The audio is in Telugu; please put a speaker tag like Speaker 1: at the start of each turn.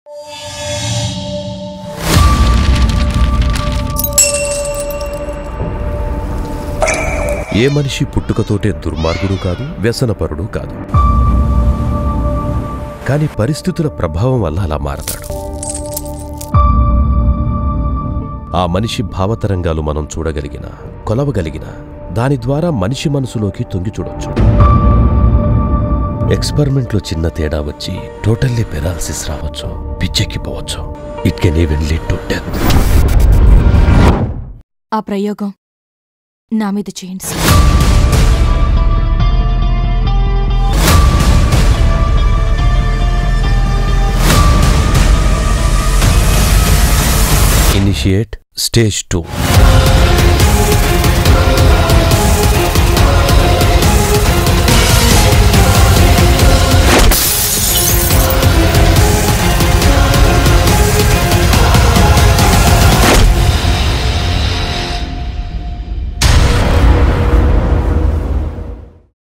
Speaker 1: ఏ మనిషి పుట్టుకతోటే దుర్మార్గుడు కాదు, వ్యసనపరుడు కాదు. కాని పరిస్థితుల ప్రభావం వల్ల అలా మారతాడు. ఆ మనిషి భావతరంగాలు మనం చూడగలిగిన, కొలవగలిగిన, దాని ద్వారా మనిషి మనసులోకి తొంగి చూడొచ్చు. ఎక్స్పెరిమెంట్లో చిన్న తేడా వచ్చి టోటల్లీ పెరాలసిస్ రావచ్చు, పిచ్చెక్కిపోవచ్చు. It can even lead to death.
Speaker 2: ఆ ప్రయోగం నా మీద చేయండి సార్.
Speaker 1: Initiate Stage 2.